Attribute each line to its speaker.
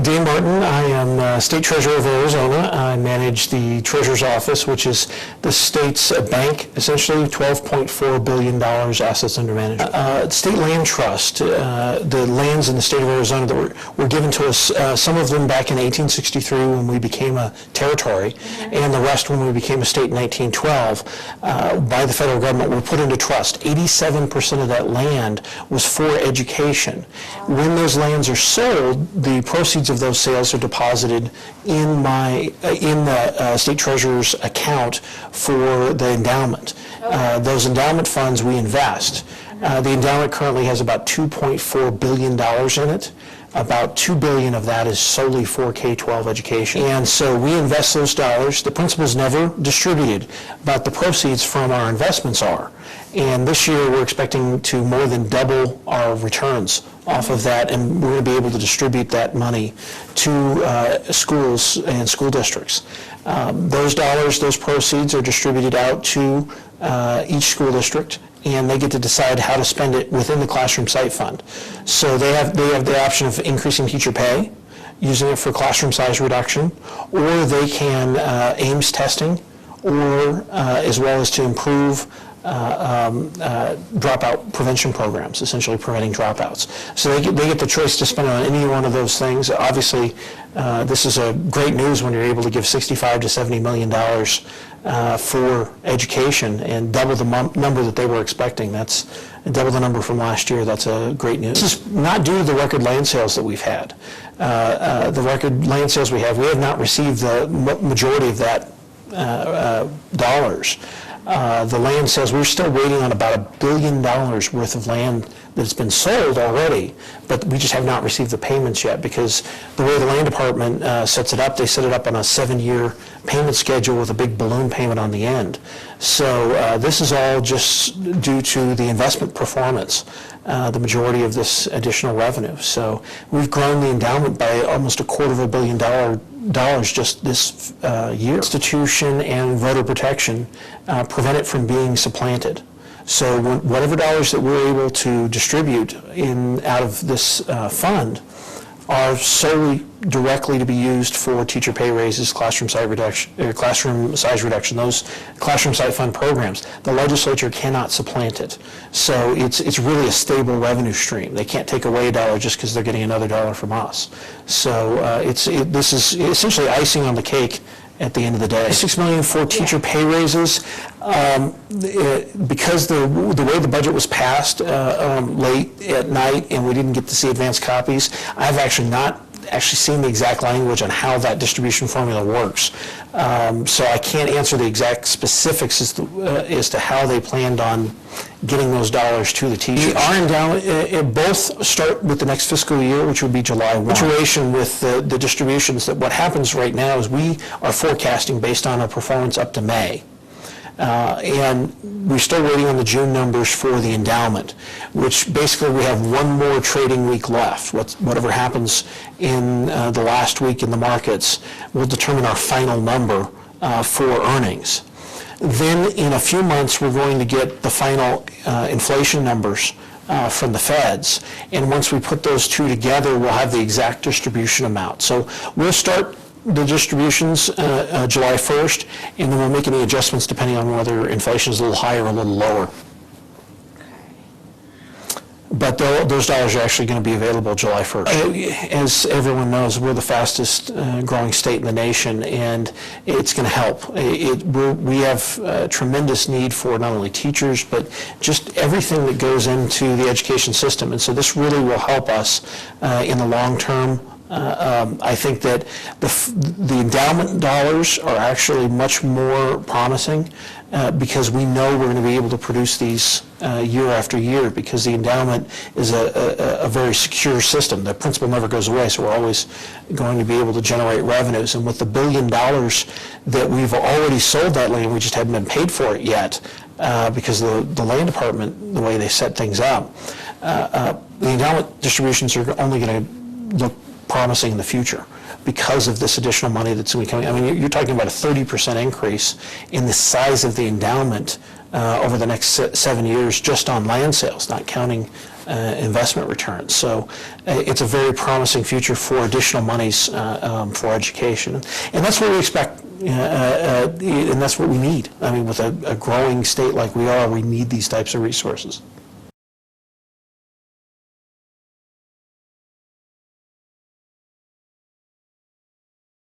Speaker 1: Dan Martin, I am State Treasurer of Arizona. I manage the Treasurer's Office, which is the state's bank, essentially $12.4 billion assets under management. State Land Trust, the lands in the state of Arizona that were given to us, some of them back in 1863 when we became a territory, and the rest when we became a state in 1912, by the federal government, were put into trust. 87% of that land was for education. When those lands are sold, the proceeds of those sales are deposited in the state treasurer's account for the endowment. Those endowment funds we invest. The endowment currently has about $2.4 billion in it. About $2 billion of that is solely for K-12 education. And so we invest those dollars. The principal's never distributed, but the proceeds from our investments are. And this year we're expecting to more than double our returns off of that, and we're going to be able to distribute that money to schools and school districts. Those dollars, those proceeds are distributed out to each school district, and they get to decide how to spend it within the Classroom Site Fund. So they have the option of increasing teacher pay, using it for classroom size reduction, or they can Ames testing, or as well as to improve dropout prevention programs, essentially preventing dropouts. So they get the choice to spend on any one of those things. Obviously, this is a great news when you're able to give $65 to $70 million for education and double the number that they were expecting. That's double the number from last year. That's a great news. This is not due to the record land sales that we've had. The record land sales we have not received the majority of that dollars. The land sales, we're still waiting on about $1 billion worth of land that's been sold already, but we just have not received the payments yet because the way the land department sets it up, they set it up on a 7-year payment schedule with a big balloon payment on the end. So this is all just due to the investment performance, the majority of this additional revenue. So we've grown the endowment by almost $250 million just this year. Institution and voter protection prevent it from being supplanted. So whatever dollars that we're able to distribute out of this fund are solely directly to be used for teacher pay raises, classroom size reduction, those classroom site fund programs. The legislature cannot supplant it. So it's really a stable revenue stream. They can't take away a dollar just because they're getting another dollar from us. So this is essentially icing on the cake at the end of the day. $6 million for teacher pay raises. Because the way the budget was passed late at night and we didn't get to see advanced copies, I've actually not seen the exact language on how that distribution formula works. So I can't answer the exact specifics as to how they planned on getting those dollars to the teachers. Our endowment, both start with the next fiscal year, which would be July 1. Situation with the distributions, that what happens right now is we are forecasting based on our performance up to May. And we're still waiting on the June numbers for the endowment, which basically we have one more trading week left. Whatever happens in the last week in the markets will determine our final number for earnings. Then in a few months we're going to get the final inflation numbers from the feds, and once we put those two together we'll have the exact distribution amount. So we'll start the distributions July 1st, and then we'll make any adjustments depending on whether inflation is a little higher or a little lower. But those dollars are actually going to be available July 1st. As everyone knows, we're the fastest growing state in the nation, and it's going to help. We have a tremendous need for not only teachers, but just everything that goes into the education system. And so this really will help us in the long term. I think that the endowment dollars are actually much more promising because we know we're going to be able to produce these year after year, because the endowment is a very secure system. The principal never goes away, so we're always going to be able to generate revenues. And with the $1 billion that we've already sold that land, we just haven't been paid for it yet because the land department, the way they set things up, the endowment distributions are only going to look promising in the future. because of this additional money that's going to be coming. I mean, you're talking about a 30% increase in the size of the endowment over the next 7 years just on land sales, not counting investment returns. So it's a very promising future for additional monies for education. And that's what we expect, and that's what we need. I mean, with a growing state like we are, we need these types of resources.